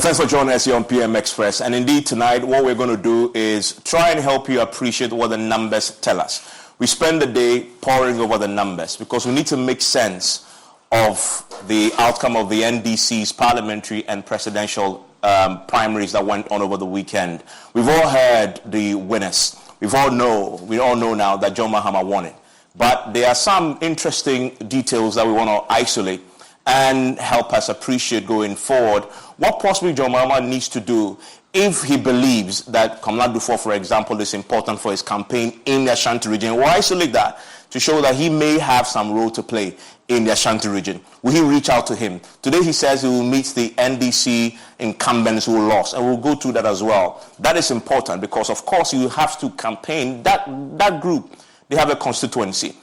Thanks for joining us here on PM Express. And indeed, tonight, what we're going to do is try and help you appreciate what the numbers tell us. We spend the day poring over the numbers because we need to make sense of the outcome of the NDC's parliamentary and presidential primaries that went on over the weekend. We've all heard the winners. We all know now that John Mahama won it. But there are some interesting details that we want to isolate and help us appreciate going forward what possibly John Mahama needs to do if he believes that Komla Dufour, for example, is important for his campaign in the Ashanti region. We'll isolate that to show that he may have some role to play in the Ashanti region. Will he reach out to him? Today he says he will meet the NDC incumbents who lost, and we'll go through that as well. That is important because, of course, you have to campaign. That group, they have a constituency.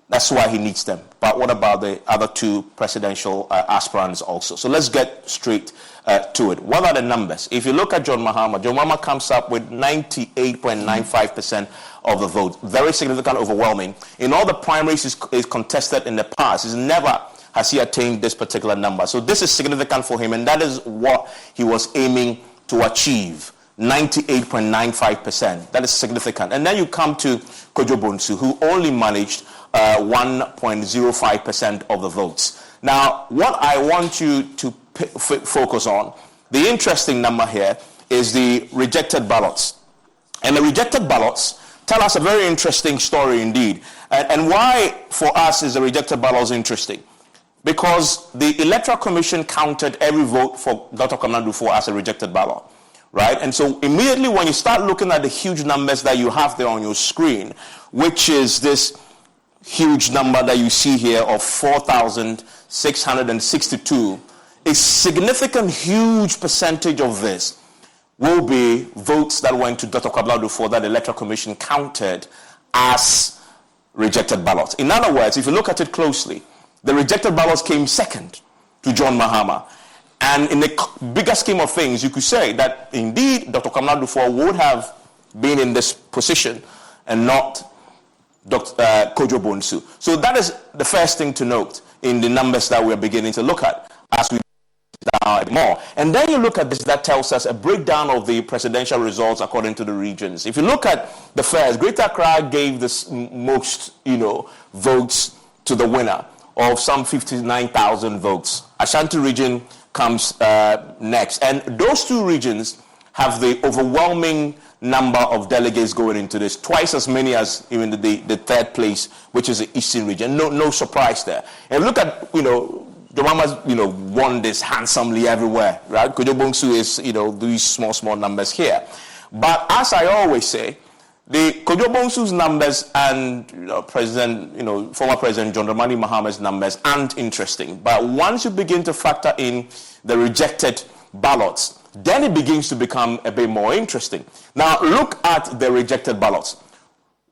That's why he needs them. But what about the other two presidential aspirants also? So let's get straight to it. What are the numbers? If you look at John Mahama comes up with 98.95% of the vote. Very significant, overwhelming. In all the primaries is contested in the past, never has he attained this particular number. So this is significant for him, and that is what he was aiming to achieve. 98.95%. That is significant. And then you come to Kojo Bonsu, who only managed 1.05% of the votes. Now, what I want you to focus on, the interesting number here is the rejected ballots. And the rejected ballots tell us a very interesting story indeed. And why, for us, is the rejected ballots interesting? Because the Electoral Commission counted every vote for Dr. Komla Dufour as a rejected ballot. Right? And so immediately when you start looking at the huge numbers that you have there on your screen, which is this huge number that you see here of 4,662, a significant, huge percentage of this will be votes that went to Dr. Komla Dufour that the Electoral Commission counted as rejected ballots. In other words, if you look at it closely, the rejected ballots came second to John Mahama. And in the bigger scheme of things, you could say that indeed Dr. Komla Dufour would have been in this position and not Dr. Kojo Bonsu. So that is the first thing to note in the numbers that we're beginning to look at as we down more. And then you look at this, that tells us a breakdown of the presidential results according to the regions. If you look at the first, Greater Accra gave the most, votes to the winner of some 59,000 votes. Ashanti region comes next. And those two regions have the overwhelming number of delegates going into this, twice as many as even the third place, which is the Eastern region. No surprise there. And look at, Jomama's, won this handsomely everywhere, right? Kojo Bonsu is, these small numbers here. But as I always say, the Kojo Bonsu's numbers and former President John Dramani Mahama's numbers aren't interesting. But once you begin to factor in the rejected ballots, then it begins to become a bit more interesting. Now, look at the rejected ballots.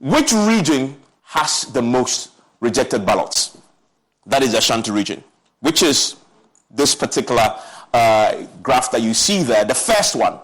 Which region has the most rejected ballots? That is the Ashanti region, which is this particular graph that you see there, the first one.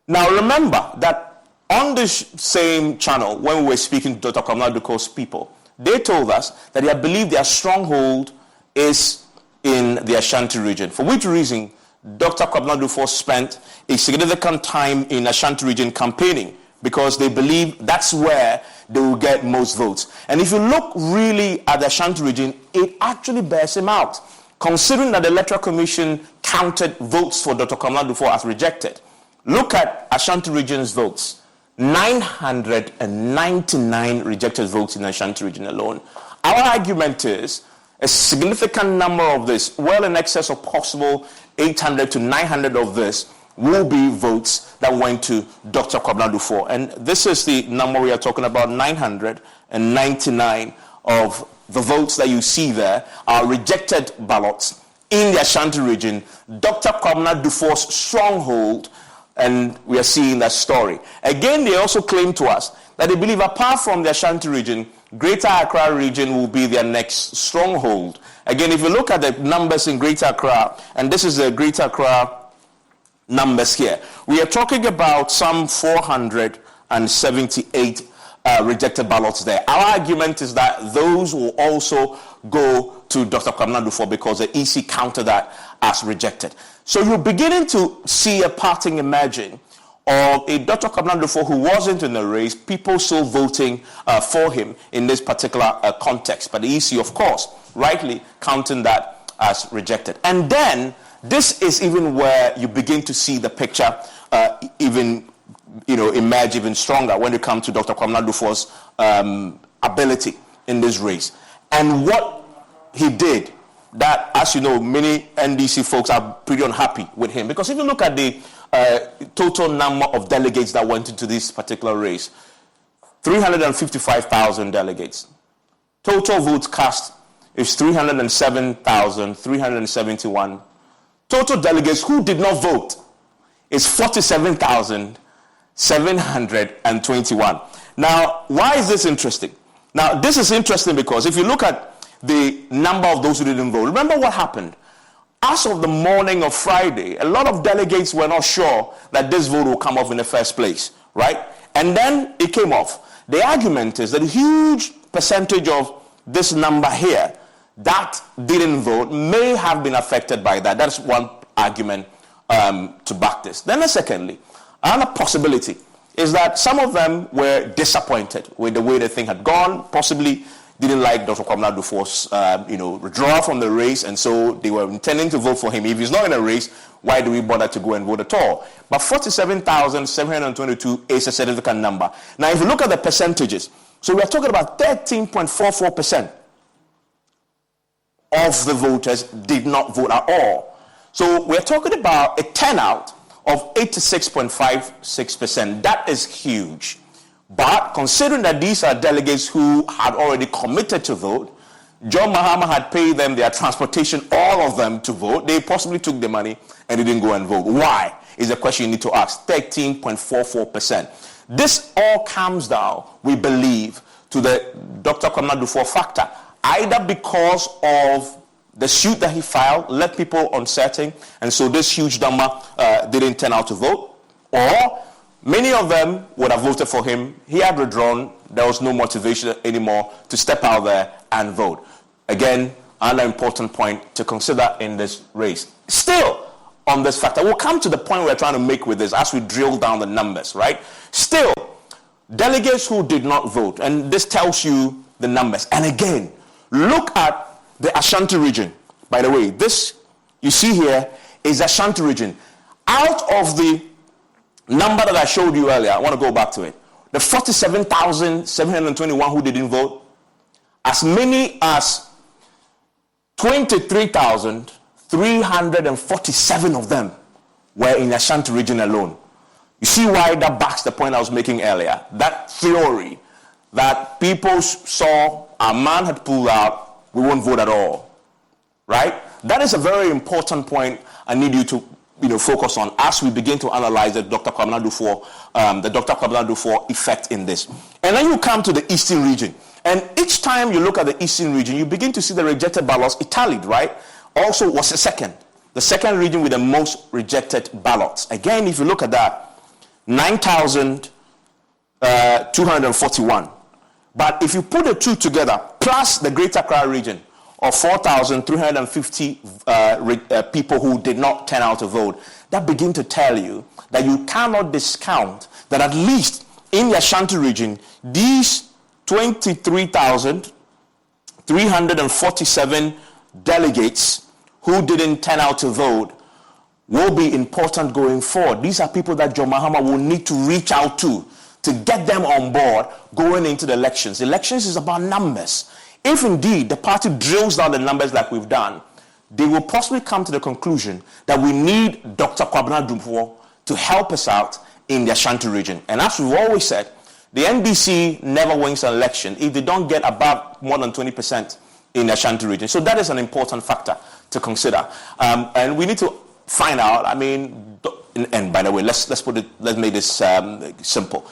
Now, remember that on this same channel, when we were speaking to Dr. Komla Dufour's people, they told us that they believe their stronghold is in the Ashanti region. For which reason, Dr. Komla Dufour spent a significant time in Ashanti region campaigning, because they believe that's where they will get most votes. And if you look really at the Ashanti region, it actually bears him out, considering that the Electoral Commission counted votes for Dr. Komla Dufour as rejected. Look at Ashanti region's votes. 999 rejected votes in the Ashanti region alone. Our argument is a significant number of this, well in excess of possible 800 to 900 of this, will be votes that went to Dr. Komla Dufour. And this is the number we are talking about. 999 of the votes that you see there are rejected ballots in the Ashanti region. Dr. Komla Dufour's stronghold, and we are seeing that story. Again, they also claim to us that they believe apart from the Ashanti region, Greater Accra region will be their next stronghold. Again, if you look at the numbers in Greater Accra, and this is the Greater Accra numbers here, we are talking about some 478 rejected ballots there. Our argument is that those will also go to Dr. Kwabena Duffuor because the EC counted that as rejected. So you're beginning to see a pattern emerging of a Dr. Kwabena Duffuor who wasn't in the race, people still voting for him in this particular context. But the EC, of course, rightly counting that as rejected. And then this is even where you begin to see the picture emerge even stronger when you come to Dr. Kwabena Duffuor's ability in this race. And what he did, that, as you know, many NDC folks are pretty unhappy with him. Because if you look at the total number of delegates that went into this particular race, 355,000 delegates. Total votes cast is 307,371. Total delegates who did not vote is 47,721. Now, why is this interesting? Now, this is interesting because if you look at the number of those who didn't vote, remember what happened? As of the morning of Friday, a lot of delegates were not sure that this vote will come off in the first place, right? And then it came off. The argument is that a huge percentage of this number here that didn't vote may have been affected by that. That's one argument to back this. Then secondly, another possibility is that some of them were disappointed with the way the thing had gone, possibly didn't like Dr. Kwabena Duffuor's withdrawal from the race, and so they were intending to vote for him. If he's not in a race, why do we bother to go and vote at all? But 47,722 is a significant number. Now, if you look at the percentages, so we are talking about 13.44% of the voters did not vote at all. So we're talking about a turnout of 86.56%. That is huge. But considering that these are delegates who had already committed to vote, John Mahama had paid them their transportation, all of them, to vote. They possibly took the money and they didn't go and vote. Why is the question you need to ask. 13.44%. This all comes down, we believe, to the Dr. Kwabena Duffuor factor, either because of the suit that he filed left people uncertain, and so this huge number didn't turn out to vote, or many of them would have voted for him. He had withdrawn. There was no motivation anymore to step out there and vote. Again, another important point to consider in this race. Still, on this factor, we'll come to the point we're trying to make with this as we drill down the numbers, right? Still, delegates who did not vote, and this tells you the numbers. And again, look at the Ashanti region. By the way, this you see here is Ashanti region. Out of the number that I showed you earlier, I want to go back to it. The 47,721 who didn't vote, as many as 23,347 of them were in Ashanti region alone. You see why that backs the point I was making earlier. That theory that people saw a man had pulled out, we won't vote at all. Right? That is a very important point I need you to focus on as we begin to analyze the Dr. Kwabena Duffuor effect in this. And then you come to the Eastern region. And each time you look at the Eastern region, you begin to see the rejected ballots tallied, right? Also was the second region with the most rejected ballots. Again, if you look at that, 9,241. But if you put the two together, plus the Greater Accra region of 4,350 people who did not turn out to vote, that begin to tell you that you cannot discount that at least in the Ashanti region, these 23,347 delegates who didn't turn out to vote will be important going forward. These are people that John Mahama will need to reach out to get them on board going into the elections. Elections is about numbers. If indeed the party drills down the numbers like we've done, they will possibly come to the conclusion that we need Dr. Kwabena Duffuor to help us out in the Ashanti region. And as we've always said, the NDC never wins an election if they don't get above more than 20% in the Ashanti region. So that is an important factor to consider. And we need to find out, and by the way, let's make this simple.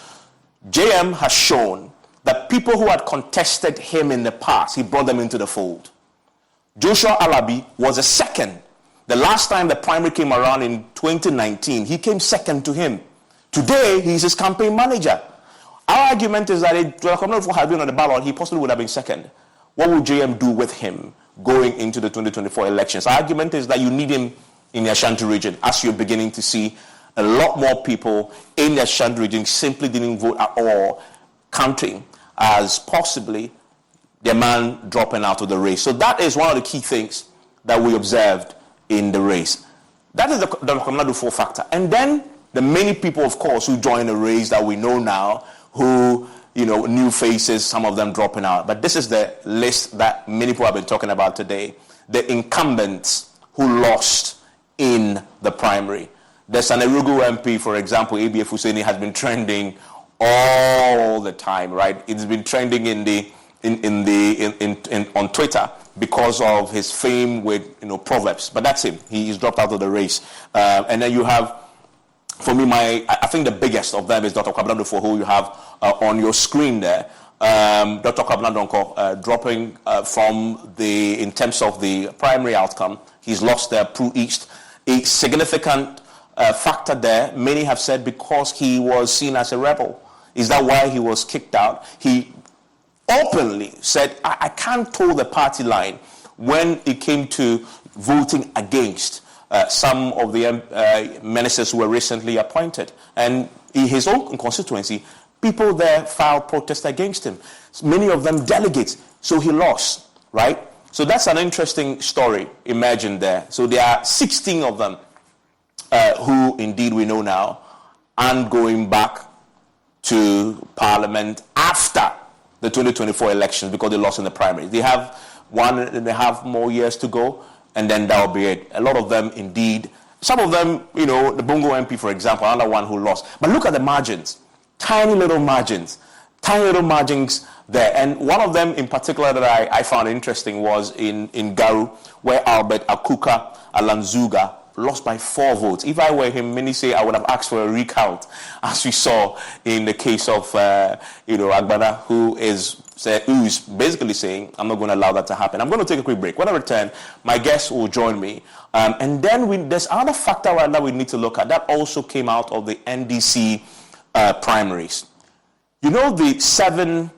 JM has shown that people who had contested him in the past, he brought them into the fold. Joshua Alabi was a second. The last time the primary came around in 2019, he came second to him. Today, he's his campaign manager. Our argument is that if Dr. Kwabena Dufo had been on the ballot, he possibly would have been second. What would JM do with him going into the 2024 elections? Our argument is that you need him in the Ashanti region, as you're beginning to see a lot more people in the Ashanti region simply didn't vote at all, counting as possibly the man dropping out of the race. So that is one of the key things that we observed in the race. That is the Kwabena Dufo factor. And then the many people, of course, who joined the race that we know now, who, new faces, some of them dropping out. But this is the list that many people have been talking about today. The incumbents who lost in the primary. The Sanerugu MP, for example, ABF Husseini, has been trending all the time, right? It's been trending on Twitter because of his fame with proverbs. But that's him. He's dropped out of the race. And then you have, for me, I think the biggest of them is Dr. Kwabena Dufo, who you have on your screen there. Dr. Kwabena Dufo dropping in terms of the primary outcome. He's lost there, Pro East. A significant factor there, many have said, because he was seen as a rebel. Is that why he was kicked out? He openly said, I can't toe the party line when it came to voting against some of the ministers who were recently appointed. And in his own constituency, people there filed protest against him. Many of them delegates. So he lost, right? So that's an interesting story emerging there. So there are 16 of them who indeed we know now aren't going back to Parliament after the 2024 elections because they lost in the primary. They have 1.5 more years to go, and then that'll be it. A lot of them indeed, some of them, the Bongo MP, for example, another one who lost. But look at the margins. Tiny little margins there. And one of them in particular that I found interesting was in Garu, where Albert Akuka Alanzuga lost by 4 votes. If I were him, many say I would have asked for a recount, as we saw in the case of Agbana, who is basically saying, I'm not going to allow that to happen. I'm going to take a quick break. When I return, my guests will join me. And then there's another factor right now we need to look at that also came out of the NDC primaries. The 7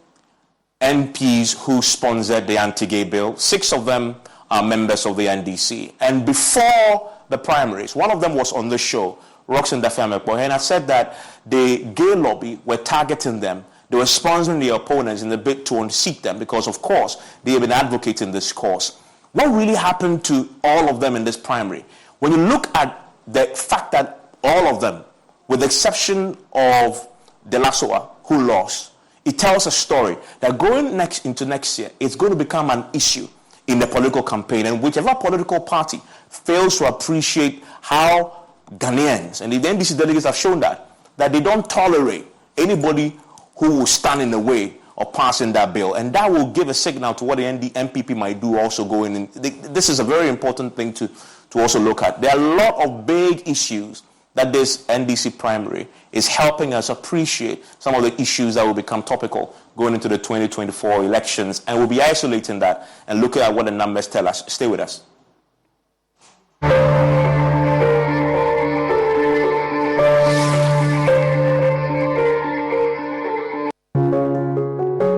MPs who sponsored the anti-gay bill, 6 of them are members of the NDC. And before the primaries, one of them was on the show, Roxanne Dafiamekpo, and I said that the gay lobby were targeting them. They were sponsoring the opponents in the bid to unseat them because, of course, they have been advocating this cause. What really happened to all of them in this primary? When you look at the fact that all of them, with the exception of De La Soa, who lost, it tells a story that going into next year, it's going to become an issue in the political campaign, and whichever political party fails to appreciate how Ghanaians, and the NDC delegates have shown that they don't tolerate anybody who will stand in the way of passing that bill. And that will give a signal to what the NPP might do also going in. This is a very important thing to also look at. There are a lot of big issues that this NDC primary is helping us appreciate some of the issues that will become topical going into the 2024 elections. And we'll be isolating that and looking at what the numbers tell us. Stay with us.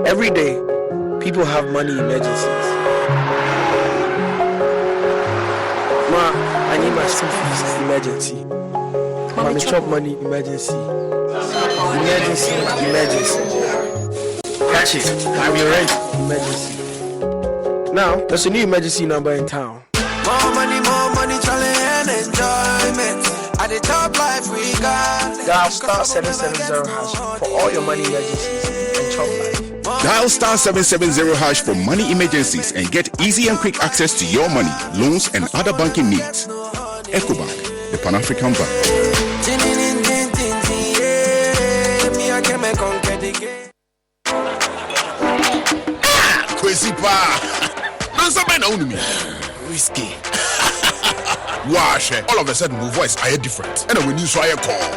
Every day, people have money emergencies. Ma, I need my school fees emergency. Mommy chop money emergency. Emergency. Catch it. I'm your rent emergency. Now, there's a new emergency number in town. More money, challenge and enjoyment. At the top life we got. Dial star 770 hash for all your money emergencies and chop life. Dial star 770 hash for money emergencies and get easy and quick access to your money, loans, and other banking needs. EcoBank, the Pan-African Bank. Crazy pa. Whiskey. Wash. All of a sudden, my voice I hear different. And when you saw a call.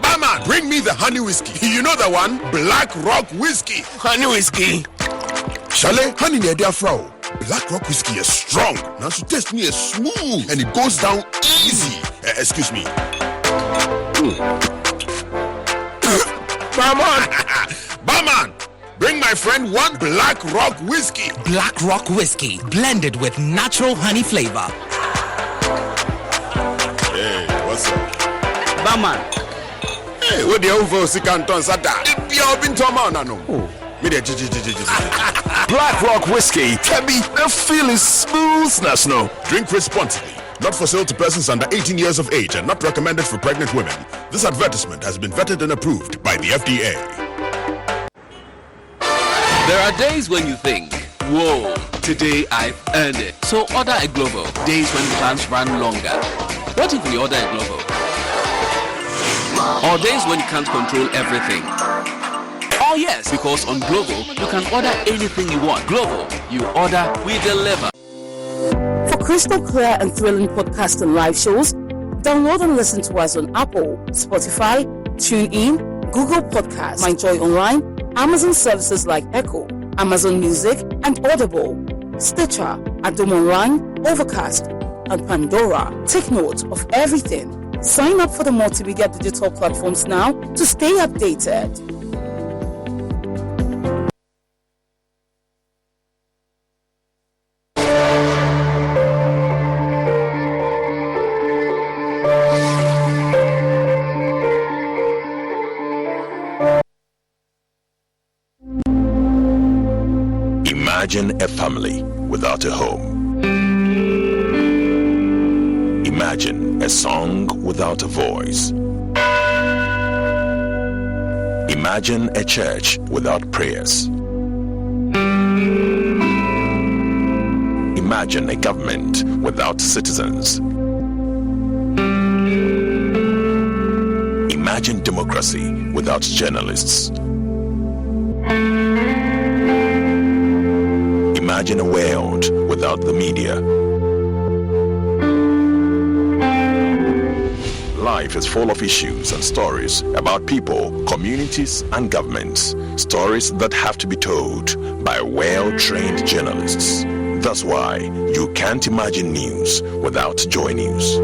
Barman, bring me the honey whiskey. You know the one? Black Rock Whiskey. Honey whiskey. Shale, honey near their fro. Black Rock Whiskey is strong. Now so taste me is smooth and it goes down easy. Excuse me. Barman, bring my friend one Black Rock whiskey. Black Rock whiskey, blended with natural honey flavor. Hey, what's up? Barman. Hey, what the hell for Sikanton Sata? You've been to a man, no? Me there, Black Rock whiskey, Kebby, the feel is smoothness, no. Drink responsibly. Not for sale to persons under 18 years of age and not recommended for pregnant women. This advertisement has been vetted and approved by the FDA. There are days when you think, whoa, today I've earned it. So order a Glovo. Days when plans run longer. What if we order a Glovo? Or days when you can't control everything. Oh yes, because on Glovo, you can order anything you want. Glovo, you order, we deliver. For crystal clear and thrilling podcasts and live shows, download and listen to us on Apple, Spotify, TuneIn, Google Podcasts, MyJoy Online, Amazon services like Echo, Amazon Music, and Audible, Stitcher, Adom Online, Overcast, and Pandora. Take note of everything. Sign up for the multimedia digital platforms now to stay updated. Imagine a family without a home. Imagine a song without a voice. Imagine a church without prayers. Imagine a government without citizens. Imagine democracy without journalists. Imagine a world without the media. Life is full of issues and stories about people, communities, and governments. Stories that have to be told by well-trained journalists. That's why you can't imagine news without Joy News.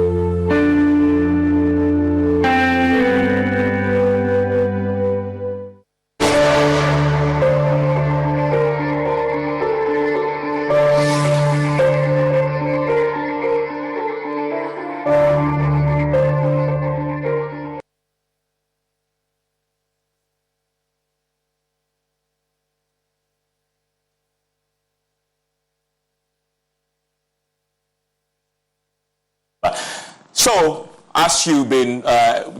So, as you've been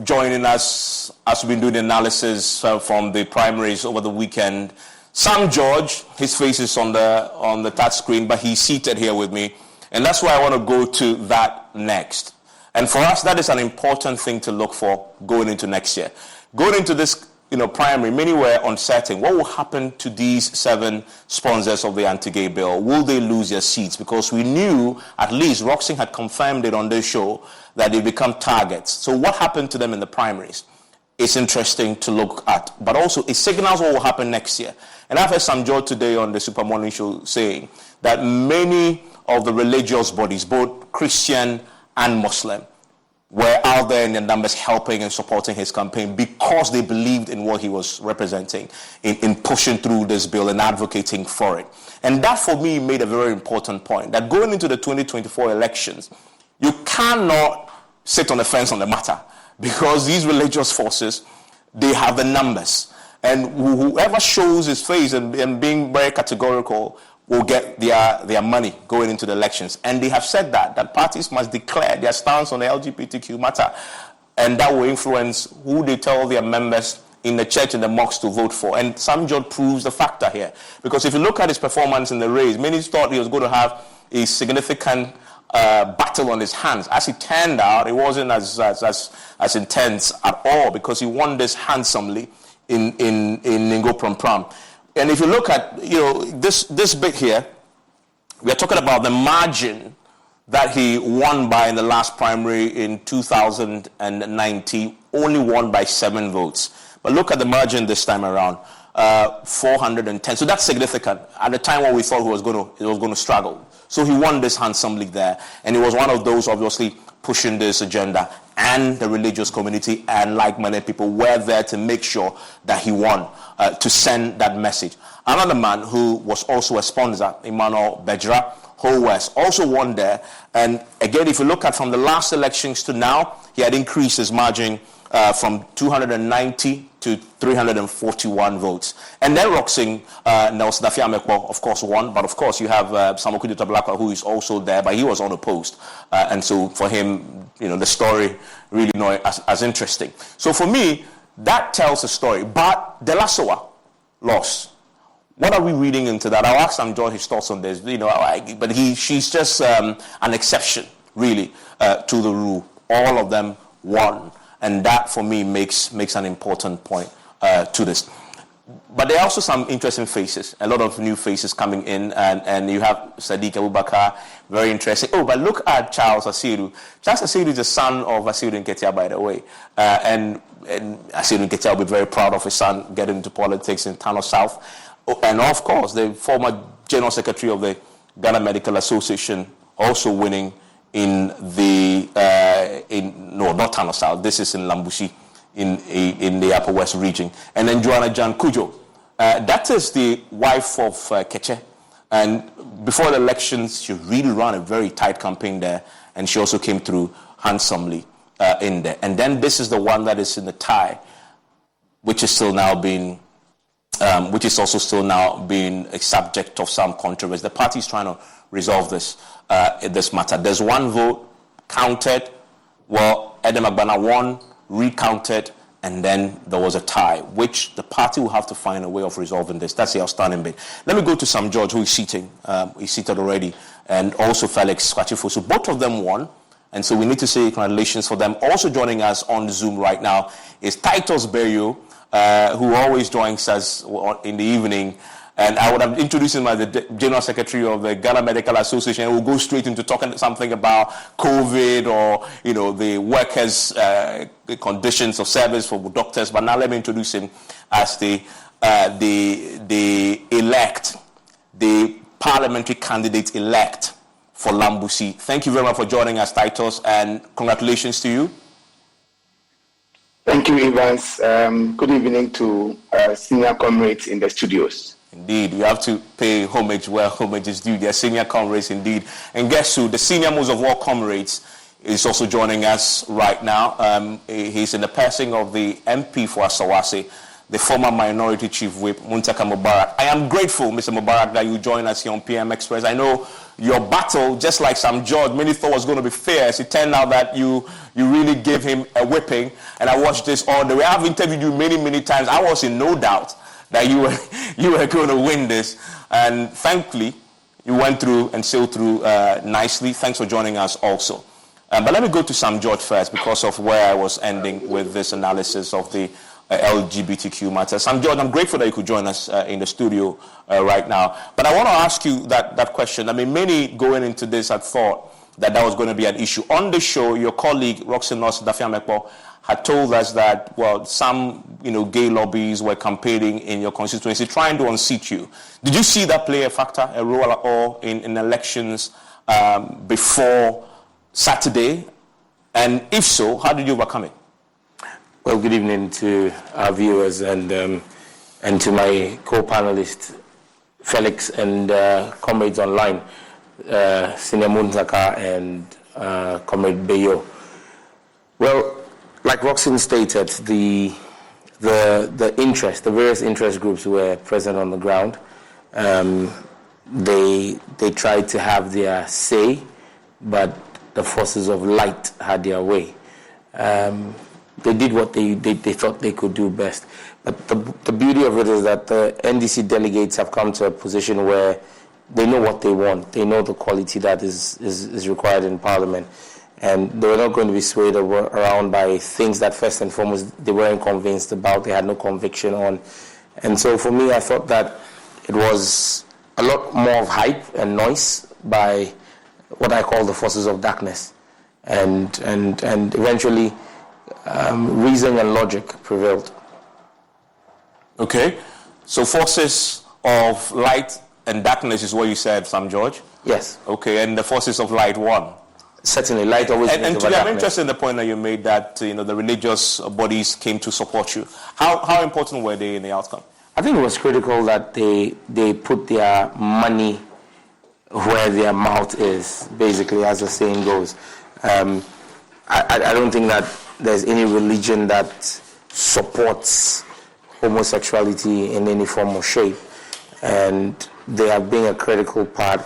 joining us, as we've been doing the analysis from the primaries over the weekend, Sam George, his face is on the touch screen, but he's seated here with me, and that's why I want to go to that next. And for us, that is an important thing to look for going into next year. Going into this primary, many were uncertain. What will happen to these 7 sponsors of the anti-gay bill? Will they lose their seats? Because we knew, at least Roxing had confirmed it on this show, that they become targets. So what happened to them in the primaries? It's interesting to look at. But also, it signals what will happen next year. And I've heard Sam George today on the Super Morning Show saying that many of the religious bodies, both Christian and Muslim, were out there in the numbers helping and supporting his campaign because they believed in what he was representing in pushing through this bill and advocating for it. And that, for me, made a very important point, that going into the 2024 elections, you cannot sit on the fence on the matter because these religious forces, they have the numbers. And whoever shows his face and being very categorical will get their money going into the elections. And they have said that parties must declare their stance on the LGBTQ matter, and that will influence who they tell their members in the church and the mosques to vote for. And Sam George proves the factor here. Because if you look at his performance in the race, many thought he was going to have a significant battle on his hands. As it turned out, it wasn't as intense at all because he won this handsomely in Ningo Prom Prom. And if you look at this bit here, we are talking about the margin that he won by in the last primary in 2019, only won by 7 votes. But look at the margin this time around, 410. So that's significant. At the time when we thought he was going to struggle. So he won this handsomely there, and he was one of those obviously pushing this agenda. and the religious community and like-minded people were there to make sure that he won, to send that message. Another man who was also a sponsor, Emmanuel Bejra, who was also won there. And again, if you look at from the last elections to now, he had increased his margin from 290 to 341 votes. And then Roxin Nelson Dafiamekwo, of course, won. But of course, you have Samokudu Tablaka, who is also there, but he was unopposed. And so for him, the story really not as interesting. So for me, that tells a story. But De La Soa lost. What are we reading into that? I'll ask Sam George his thoughts on this. But she's just an exception, really, to the rule. All of them won. And that, for me, makes an important point to this. But there are also some interesting faces, a lot of new faces coming in, and you have Sadiq Abubakar, very interesting. Oh, but look at Charles Asiru. Charles Asiru is the son of Asiru Nketia, by the way. And Asiru Nketia will be very proud of his son getting into politics in Tano South. And of course, the former General Secretary of the Ghana Medical Association also winning in the not Tano South. This is in Lambushi, in the Upper West region. And then Joanna Jan Kujo, that is the wife of Keche. And before the elections, she really ran a very tight campaign there, and she also came through handsomely in there. And then this is the one that is in the tie, which is still now being. Which is also still now being a subject of some controversy. The party is trying to resolve this matter. There's one vote counted. Well, Edem Agbana won, recounted, and then there was a tie, which the party will have to find a way of resolving this. That's the outstanding bit. Let me go to Sam George, who is seating. He's seated already, and also Felix Kwachifo. So both of them won. And so we need to say congratulations for them. Also joining us on Zoom right now is Titus Berio, who always joins us in the evening. And I would have introduced him as the General Secretary of the Ghana Medical Association. We'll go straight into talking something about COVID or, the workers' conditions of service for doctors. But now let me introduce him as the parliamentary candidate elect for Lambushi. Thank you very much for joining us, Titus, and congratulations to you. Thank you, Evans. Good evening to senior comrades in the studios. Indeed, you have to pay homage where homage is due. They're senior comrades indeed. And guess who? The senior most of all comrades is also joining us right now. He's in the person of the MP for Asawase, the former Minority Chief Whip, Muntaka Mubarak. I am grateful, Mr. Mubarak, that you join us here on PM Express. I know your battle, just like Sam George, many thought was going to be fierce. It turned out that you really gave him a whipping. And I watched this all the way. I've interviewed you many, many times. I was in no doubt that you were going to win this. And thankfully, you went through and sailed through nicely. Thanks for joining us also. But let me go to Sam George first because of where I was ending with this analysis of the LGBTQ matter. Sam George, I'm grateful that you could join us in the studio right now. But I want to ask you that question. I mean, many going into this had thought that was going to be an issue. On the show, your colleague, Roxin Nelson Dafiamekwo, had told us that, some, gay lobbies were campaigning in your constituency, trying to unseat you. Did you see that play a role at all in elections before Saturday? And if so, how did you overcome it? Well, good evening to our viewers and to my co-panelists, Felix and comrades online, Senior Muntaka and Comrade Beyo. Well, like Roxin stated, the various interest groups were present on the ground. They tried to have their say, but the forces of light had their way. They did what they thought they could do best. But the beauty of it is that the NDC delegates have come to a position where they know what they want. They know the quality that is required in Parliament. And they were not going to be swayed around by things that first and foremost they weren't convinced about, they had no conviction on. And so for me, I thought that it was a lot more of hype and noise by what I call the forces of darkness. And eventually reason and logic prevailed. Okay. So forces of light and darkness is what you said, Sam George? Yes. Okay, and the forces of light won? Certainly, light always And wins to over me, I'm darkness. interested in the point that you made that the religious bodies came to support you. How important were they in the outcome? I think it was critical that they put their money where their mouth is, basically, as the saying goes. I don't think that there's any religion that supports homosexuality in any form or shape, and they have been a critical part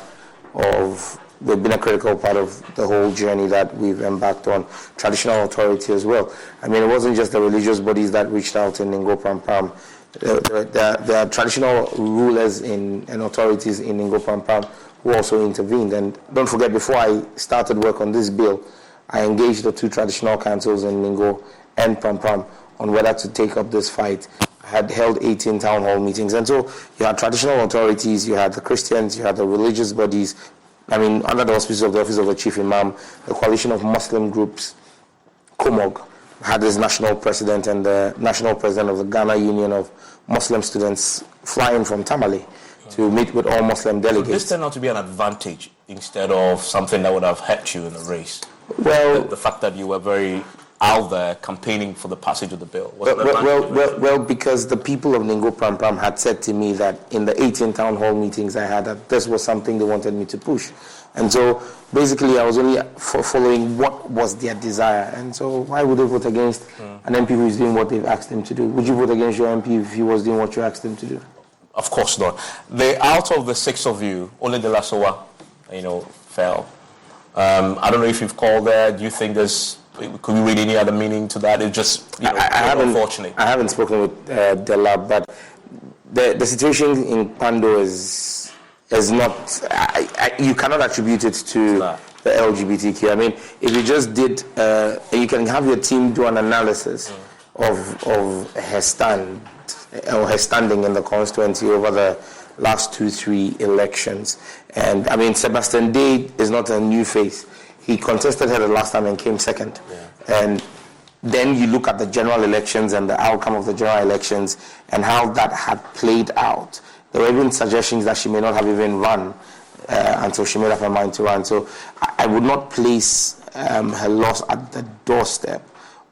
of the whole journey that we've embarked on. Traditional authority as well. I mean, it wasn't just the religious bodies that reached out in Ngo Prampram. There are traditional rulers and authorities in Ngo Prampram who also intervened. And don't forget, before I started work on this bill, I engaged the two traditional councils in Ngo and Prampram on whether to take up this fight. I had held 18 town hall meetings. And so you had traditional authorities, you had the Christians, you had the religious bodies. I mean, under the auspices of the Office of the Chief Imam, the coalition of Muslim groups, COMOG, had its national president and the national president of the Ghana Union of Muslim Students flying from Tamale to meet with all Muslim delegates. So this turned out to be an advantage instead of something that would have hurt you in the race. Well, the fact that you were very out there campaigning for the passage of the bill. Well, because the people of Ngo Prampram had said to me that in the 18 town hall meetings I had, that this was something they wanted me to push. And so basically I was only following what was their desire. And so why would they vote against an MP who is doing what they've asked him to do? Would you vote against your MP if he was doing what you asked him to do? Of course not. Out of the 6 of you, only the Lasowa, fell. I don't know if you've called there. Do you think could we read any other meaning to that? It's just unfortunate. I haven't spoken with Dela, but the situation in Pando is not. You cannot attribute it to the LGBTQ. I mean, if you just did, you can have your team do an analysis of her stand or her standing in the constituency over the last 2-3 elections. And I mean, Sebastian Day is not a new face. He contested her the last time and came second. Yeah. And then you look at the general elections and the outcome of the general elections and how that had played out. There were even suggestions that she may not have even run until she made up her mind to run. So I would not place her loss at the doorstep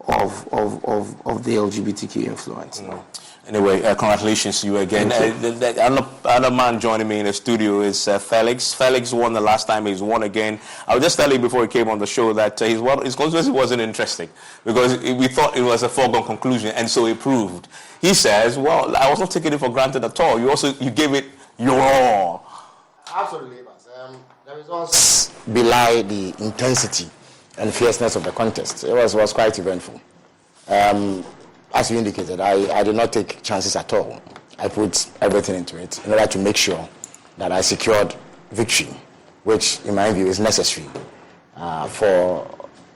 of the LGBTQ influence. No. Anyway, congratulations to you again. Another man joining me in the studio is Felix. Felix won the last time. He's won again. I was just telling you before he came on the show that his constituency wasn't interesting because we thought it was a foregone conclusion, and so he proved. He says, well, I was not taking it for granted at all. You gave it your all. Absolutely. The results belie the intensity and fierceness of the contest. It was quite eventful. As you indicated, I did not take chances at all. I put everything into it in order to make sure that I secured victory, which, in my view, is necessary for,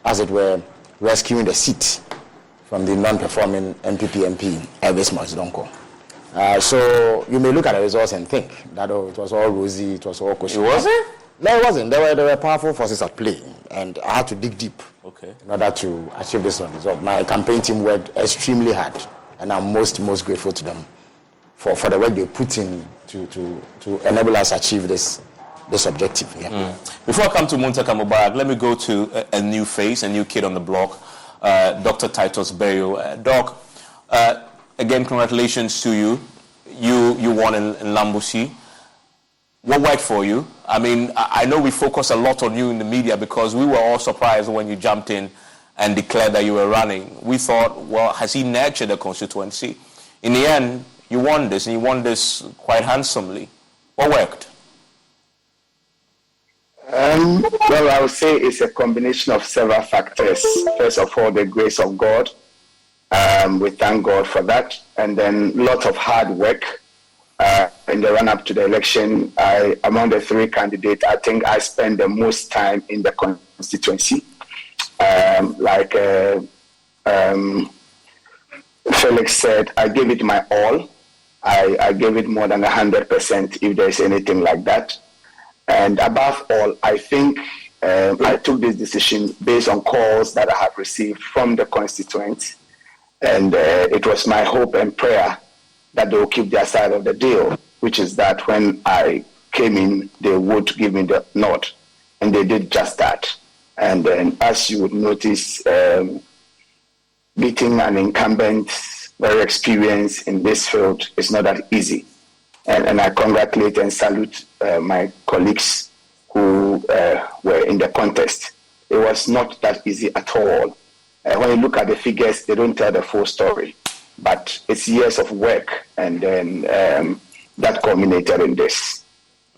as it were, rescuing the seat from the non-performing NPP MP, Elvis Mazdonko. So you may look at the results and think that, it was all rosy, it was all cushy. It wasn't? No, it wasn't. There were powerful forces at play, and I had to dig deep in order to achieve this result. My campaign team worked extremely hard, and I'm most grateful to them for the work they put in to enable us achieve this objective. Yeah. Before I come to Muntaka Mubarak, let me go to a new face, a new kid on the block, Dr. Titus Bayo. Doc, again, congratulations to you. You won in Lambusi. What worked for you? I mean, I know we focus a lot on you in the media because we were all surprised when you jumped in and declared that you were running. We thought, well, has he nurtured the constituency? In the end, you won this, and you won this quite handsomely. What worked? Well, I would say it's a combination of several factors. First of all, the grace of God. We thank God for that. And then lots of hard work. In the run-up to the election, among the 3 candidates, I think I spent the most time in the constituency. Felix said, I gave it my all. I gave it more than 100%, if there's anything like that. And above all, I think I took this decision based on calls that I have received from the constituents. And it was my hope and prayer that they will keep their side of the deal, which is that when I came in, they would give me the nod. And they did just that. And then, as you would notice, beating an incumbent, very experienced in this field, is not that easy. And I congratulate and salute my colleagues who were in the contest. It was not that easy at all. When you look at the figures, they don't tell the full story. But it's years of work, and then that culminated in this.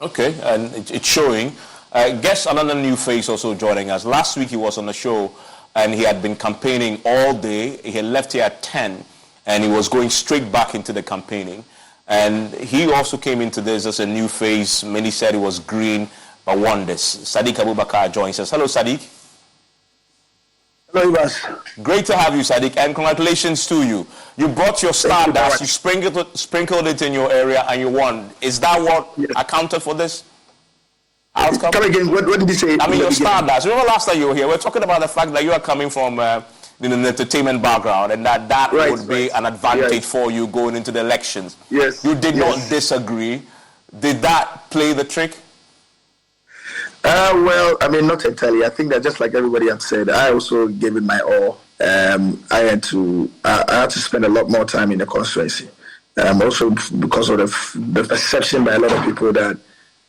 Okay, and it's showing. Guess another new face also joining us. Last week he was on the show, and he had been campaigning all day. He had left here at 10, and he was going straight back into the campaigning. And he also came into this as a new face. Many said he was green, but won this. Sadiq Abubakar joins us. Hello, Sadiq. Hello, Ibas. Great to have you, Sadiq, and congratulations to you. You brought your stardust, you sprinkled it in your area, and you won. Is that what accounted for this outcome? Come again, what did you say? I mean, your stardust. Remember last time you were here, we were talking about the fact that you are coming from an entertainment background, and that would be an advantage for you going into the elections. Yes. You did not disagree. Did that play the trick? Well, I mean, not entirely. I think that just like everybody had said, I also gave it my all. I had to spend a lot more time in the constituency. Also because of the perception by a lot of people that,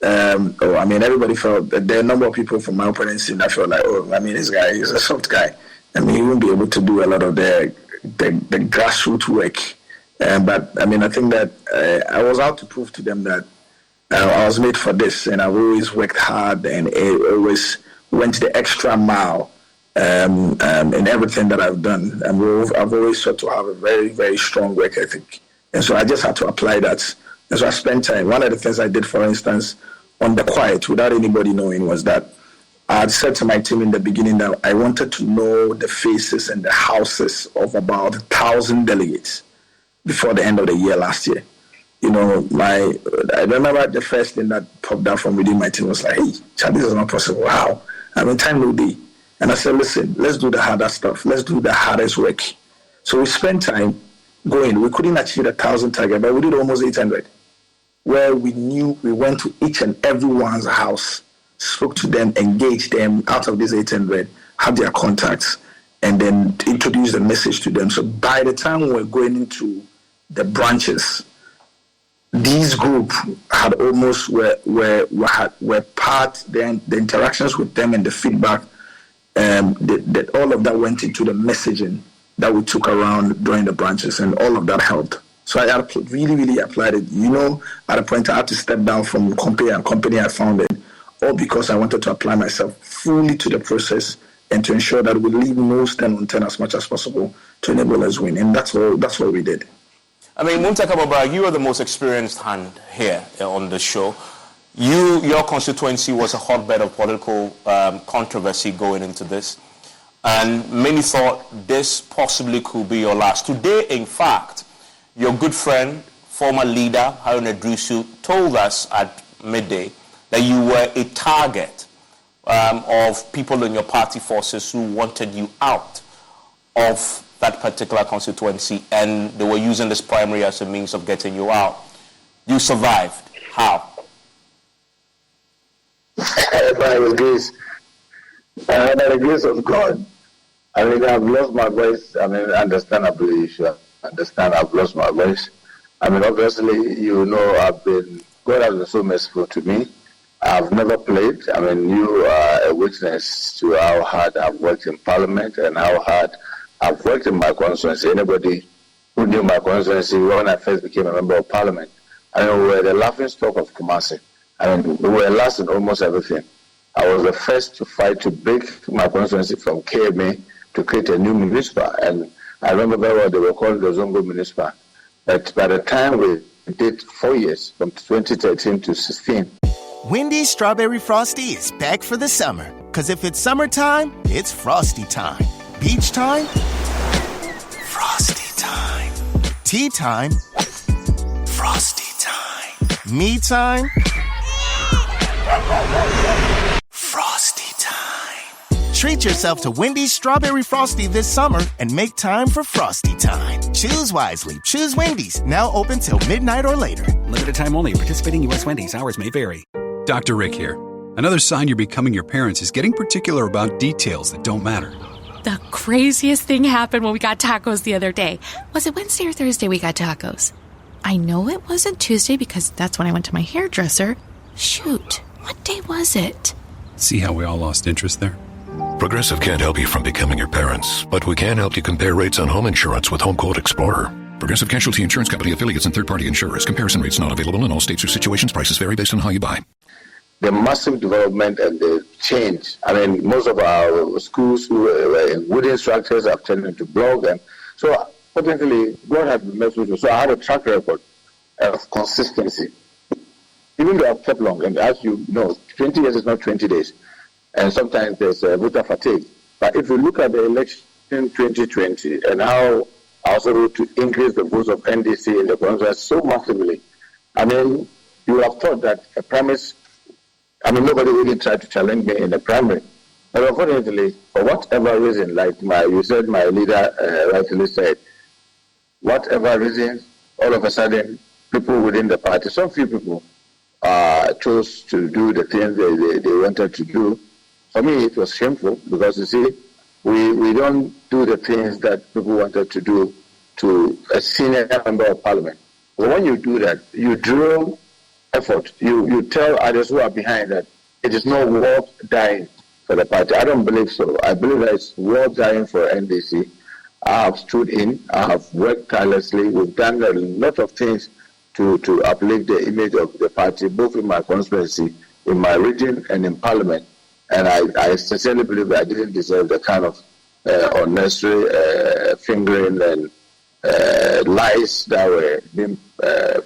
everybody felt that there are a number of people from my opponents that felt like, this guy is a soft guy. I mean, he won't be able to do a lot of the grassroots work. But I think that I was out to prove to them that I was made for this, and I've always worked hard and always went the extra mile in everything that I've done. I've always sought to have a very, very strong work ethic. And so I just had to apply that. And so I spent time. One of the things I did, for instance, on the quiet, without anybody knowing, was that I had said to my team in the beginning that I wanted to know the faces and the houses of about 1,000 delegates before the end of the year last year. I remember the first thing that popped out from within my team was like, hey, Chad, this is not possible. How? Time no day. And I said, listen, let's do the harder stuff. Let's do the hardest work. So we spent time going. We couldn't achieve the 1,000 target, but we did almost 800, where we knew we went to each and everyone's house, spoke to them, engaged them out of these 800, had their contacts, and then introduced the message to them. So by the time we were going into the branches, these group had almost were part, the interactions with them and the feedback, that all of that went into the messaging that we took around during the branches, and all of that helped. So I really, really applied it. At a point I had to step down from company I founded, all because I wanted to apply myself fully to the process and to ensure that we leave no stone unturned as much as possible to enable us win. And that's what we did. Muntaka Mubarak, you are the most experienced hand here on the show. Your constituency was a hotbed of political controversy going into this, and many thought this possibly could be your last. Today, in fact, your good friend, former leader Haruna Iddrisu, told us at midday that you were a target of people in your party forces who wanted you out of that particular constituency, and they were using this primary as a means of getting you out. You survived. How? By the grace of God. I've lost my voice. Understandably, you should understand I've lost my voice. Obviously, God has been so merciful to me. I've never played. You are a witness to how hard I've worked in Parliament and how hard I've worked in my constituency. Anybody who knew my constituency when I first became a member of Parliament, we were the laughing stock of Kumasi. We were last in almost everything. I was the first to fight to break my constituency from KMA to create a new municipal. And I remember very well they were called the Zongo municipal. But by the time we did 4 years, from 2013 to 16. Wendy's Strawberry Frosty is back for the summer. Because if it's summertime, it's Frosty time. Beach time? Frosty time. Tea time? Frosty time. Me time? Frosty time. Treat yourself to Wendy's Strawberry Frosty this summer and make time for Frosty time. Choose wisely. Choose Wendy's. Now open till midnight or later. Limited time only. Participating U.S. Wendy's. Hours may vary. Dr. Rick here. Another sign you're becoming your parents is getting particular about details that don't matter. The craziest thing happened when we got tacos the other day. Was it Wednesday or Thursday we got tacos? I know it wasn't Tuesday because that's when I went to my hairdresser. Shoot, what day was it? See how we all lost interest there? Progressive can't help you from becoming your parents, but we can help you compare rates on home insurance with Home Quote Explorer. Progressive Casualty Insurance Company affiliates and third-party insurers. Comparison rates not available in all states or situations. Prices vary based on how you buy. The massive development and the change. I mean, most of our schools who were in wooden structures have turned into blocks. And so, potentially, God has been messed with me. So I had a track record of consistency. Even though I've kept long, and as you know, 20 years is not 20 days. And sometimes there's voter fatigue. But if you look at the election in 2020 and how I was able to increase the votes of NDC in the Congress so massively, I mean, you would have thought that a premise. I mean, nobody really tried to challenge me in the primary. But unfortunately, for whatever reason, like you said, my leader rightly said, whatever reason, all of a sudden, people within the party, some few people, chose to do the things they wanted to do. For me, it was shameful because, you see, we don't do the things that people wanted to do to a senior member of parliament. But when you do that, you drill effort. You tell others who are behind that it is not worth dying for the party. I don't believe so. I believe that it's worth dying for NDC. I have stood in. I have worked tirelessly. We've done a lot of things to uplift the image of the party, both in my constituency, in my region, and in parliament. And I sincerely believe that I didn't deserve the kind of unnecessary fingering and lies that were being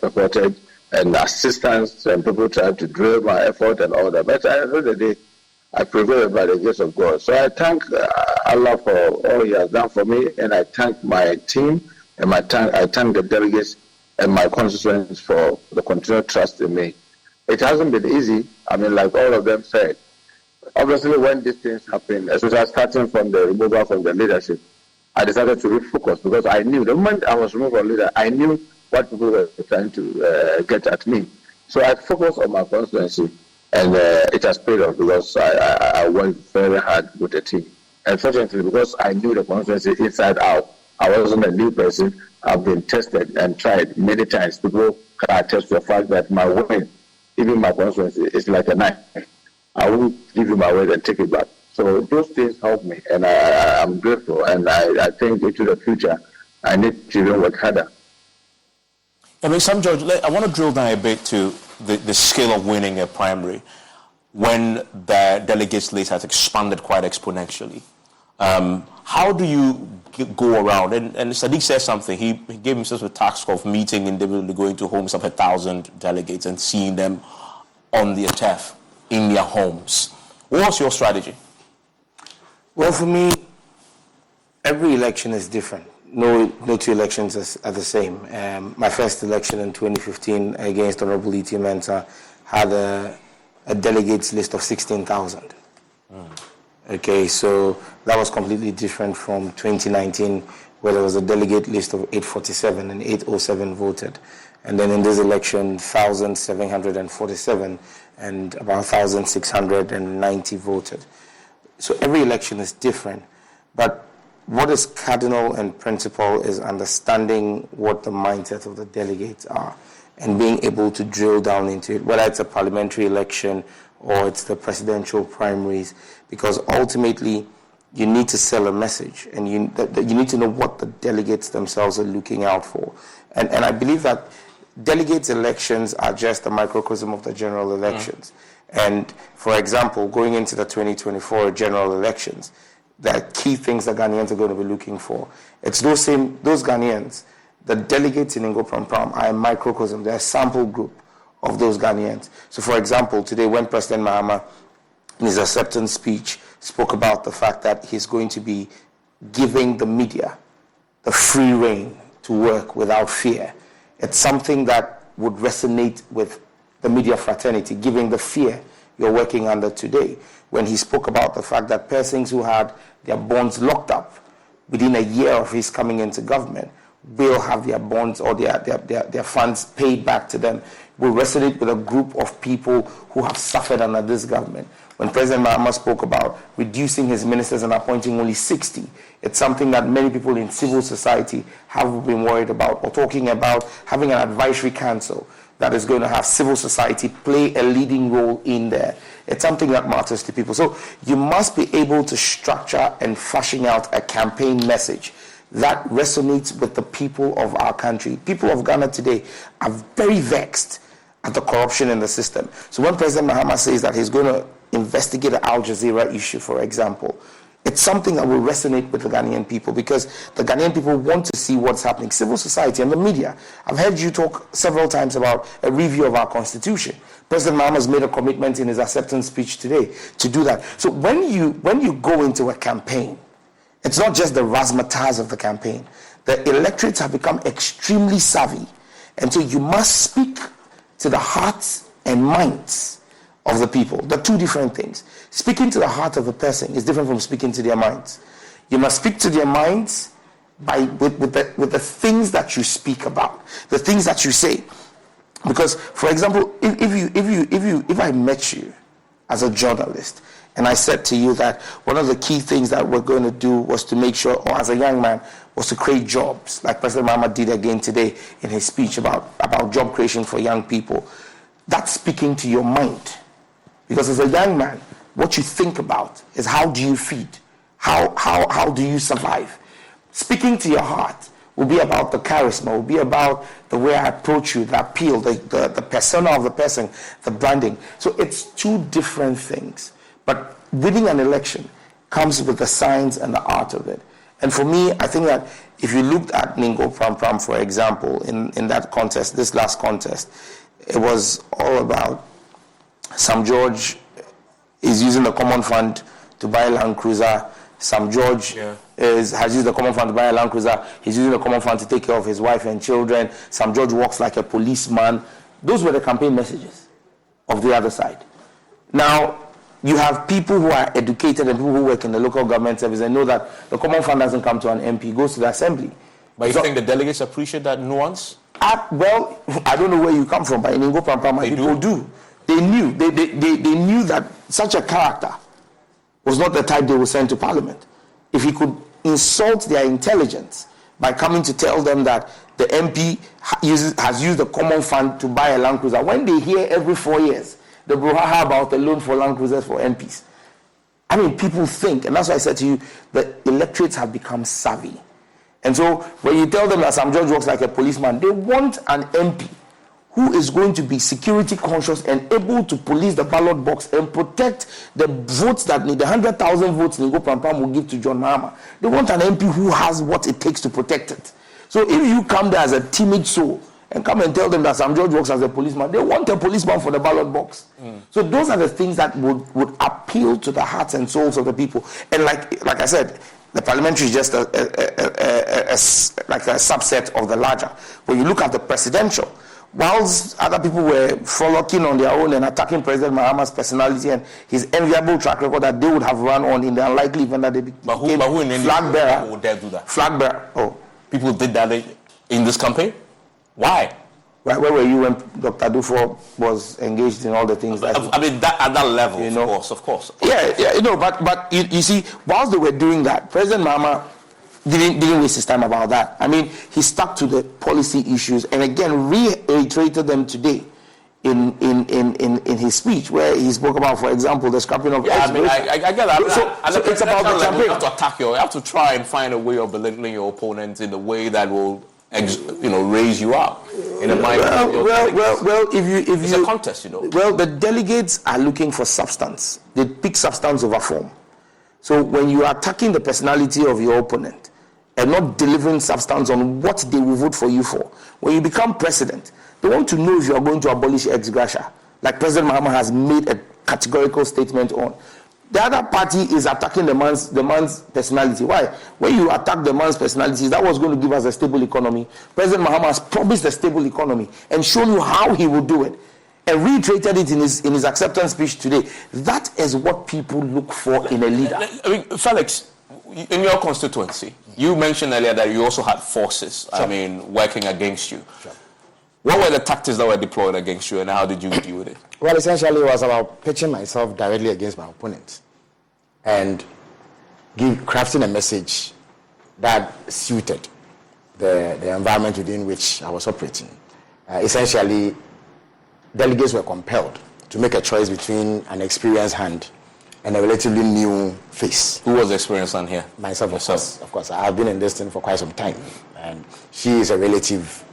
purported, and assistance, and people tried to drill my effort and all that. But at the end of the day, I prevailed by the grace of God. So I thank Allah for all He has done for me, and I thank my team, and I thank the delegates and my constituents for the continued trust in me. It hasn't been easy. I mean, like all of them said. Obviously, when these things happen, especially starting from the removal from the leadership, I decided to refocus because I knew the moment I was removed from leader, I knew what people were trying to get at me. So I focused on my constituency, and it has paid off because I worked very hard with the team. And fortunately, because I knew the constituency inside out, I wasn't a new person. I've been tested and tried many times. People can attest to the fact that my word, even my constituency, is like a knife. I won't give you my word and take it back. So those things help me, and I'm grateful. And I think into the future, I need to even work harder. I mean, George, I want to drill down a bit to the scale of winning a primary when the delegates list has expanded quite exponentially. How do you go around? And Sadiq said something. He gave himself a task of meeting individually, going to homes of 1,000 delegates and seeing them on their turf, in their homes. What was your strategy? Well, for me, every election is different. No two elections are the same. My first election in 2015 against Honorable E.T. Mensah had a delegates list of 16,000. Okay, so that was completely different from 2019, where there was a delegate list of 847 and 807 voted. And then in this election, 1,747 and about 1,690 voted. So every election is different. But what is cardinal and principal is understanding what the mindset of the delegates are and being able to drill down into it, whether it's a parliamentary election or it's the presidential primaries, because ultimately you need to sell a message and you need to know what the delegates themselves are looking out for. And I believe that delegates elections are just a microcosm of the general elections. And for example, going into the 2024 general elections, the key things that Ghanaians are going to be looking for. It's those Ghanaians, the delegates in Ngo Pram are a microcosm, they're a sample group of those Ghanaians. So for example, today when President Mahama in his acceptance speech spoke about the fact that he's going to be giving the media the free rein to work without fear, it's something that would resonate with the media fraternity, giving the fear you're working under today. When he spoke about the fact that persons who had their bonds locked up within a year of his coming into government will have their bonds or their funds paid back to them will resonate with a group of people who have suffered under this government. When President Mahama spoke about reducing his ministers and appointing only 60, it's something that many people in civil society have been worried about, or talking about having an advisory council that is going to have civil society play a leading role in there. It's something that matters to people. So you must be able to structure and fashion out a campaign message that resonates with the people of our country. People of Ghana today are very vexed at the corruption in the system. So when President Mahama says that he's going to investigate the Al Jazeera issue, for example, it's something that will resonate with the Ghanaian people, because the Ghanaian people want to see what's happening. Civil society and the media. I've heard you talk several times about a review of our constitution. President Mahama has made a commitment in his acceptance speech today to do that. So when you go into a campaign, it's not just the razzmatazz of the campaign. The electorates have become extremely savvy. And so you must speak to the hearts and minds of the people. They're two different things. Speaking to the heart of a person is different from speaking to their minds. You must speak to their minds with the things that you speak about, the things that you say. Because, for example, if I met you as a journalist and I said to you that one of the key things that we're going to do was to make sure, or as a young man, was to create jobs, like President Mahama did again today in his speech about job creation for young people, that's speaking to your mind. Because as a young man, what you think about is how do you feed? How do you survive? Speaking to your heart will be about the charisma, will be about the way I approach you, the appeal, the persona of the person, the branding. So it's two different things. But winning an election comes with the science and the art of it. And for me, I think that if you looked at Ningo Pram, for example, in that contest, this last contest, it was all about Sam George is using the common fund to buy a Land Cruiser. Sam George has used the common fund to buy a Land Cruiser. He's using the common fund to take care of his wife and children. Sam George walks like a policeman. Those were the campaign messages of the other side. Now, you have people who are educated and people who work in the local government service and know that the common fund doesn't come to an MP, it goes to the assembly. But you think the delegates appreciate that nuance? Well, I don't know where you come from, but in Ningo Pram, people do. They knew. They knew that such a character was not the type they would send to Parliament. If he could insult their intelligence by coming to tell them that the MP has used the common fund to buy a Land Cruiser, when they hear every 4 years the brouhaha about the loan for Land Cruisers for MPs, I mean, people think, and that's why I said to you, the electorates have become savvy. And so when you tell them that Sam George works like a policeman, they want an MP who is going to be security conscious and able to police the ballot box and protect the votes that need, the 100,000 votes Ningo Pram will give to John Mahama. They want an MP who has what it takes to protect it. So if you come there as a timid soul and come and tell them that Sam George works as a policeman, they want a policeman for the ballot box. So those are the things that would appeal to the hearts and souls of the people. And like I said, the parliamentary is just like a subset of the larger. When you look at the presidential, whilst other people were frolicking on their own and attacking President Mahama's personality and his enviable track record that they would have run on in the unlikely event that they became flag bearer. Would dare do that? Flag bearer. Oh, people did that in this campaign. Why? Where were you when Dr. Dufo was engaged in all the things that? I mean, at that level, you know, of course. Yeah, you know, but you see, whilst they were doing that, President Mahama didn't waste his time about that. I mean, he stuck to the policy issues and again reiterated them today in his speech, where he spoke about, for example, the scrapping of. Yeah, I mean, I get that. So it's about the campaign. You have to attack you have to try and find a way of belittling your opponent in a way that will, raise you up in the mind. Well, if it's a contest, you know. Well, the delegates are looking for substance. They pick substance over form. So when you are attacking the personality of your opponent and not delivering substance on what they will vote for you for, when you become president, they want to know if you are going to abolish ex gratia, like President Mahama has made a categorical statement on. The other party is attacking the man's personality. Why? When you attack the man's personality, that was going to give us a stable economy. President Mahama has promised a stable economy and shown you how he will do it, and reiterated it in his acceptance speech today. That is what people look for in a leader. I mean, Felix, in your constituency, you mentioned earlier that you also had forces, working against you. Sure. What were the tactics that were deployed against you, and how did you deal with it? Well, essentially, it was about pitching myself directly against my opponent and crafting a message that suited the environment within which I was operating. Essentially, delegates were compelled to make a choice between an experienced hand and a relatively new face. Who was the experienced hand here? Myself, of course. I have been in this thing for quite some time, and she is a relative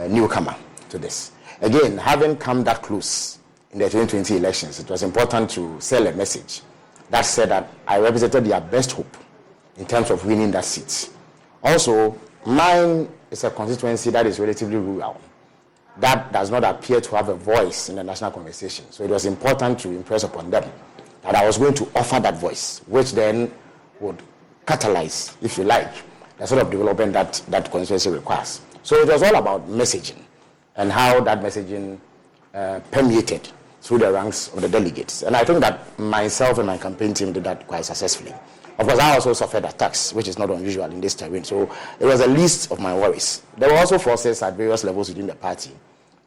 newcomer to this. Again, having come that close in the 2020 elections, it was important to sell a message that said that I represented their best hope in terms of winning that seat. Also, mine is a constituency that is relatively rural. That does not appear to have a voice in the national conversation. So it was important to impress upon them that I was going to offer that voice, which then would catalyze, if you like, the sort of development that constituency requires. So it was all about messaging and how that messaging permeated through the ranks of the delegates. And I think that myself and my campaign team did that quite successfully. Of course, I also suffered attacks, which is not unusual in this terrain. So it was the least of my worries. There were also forces at various levels within the party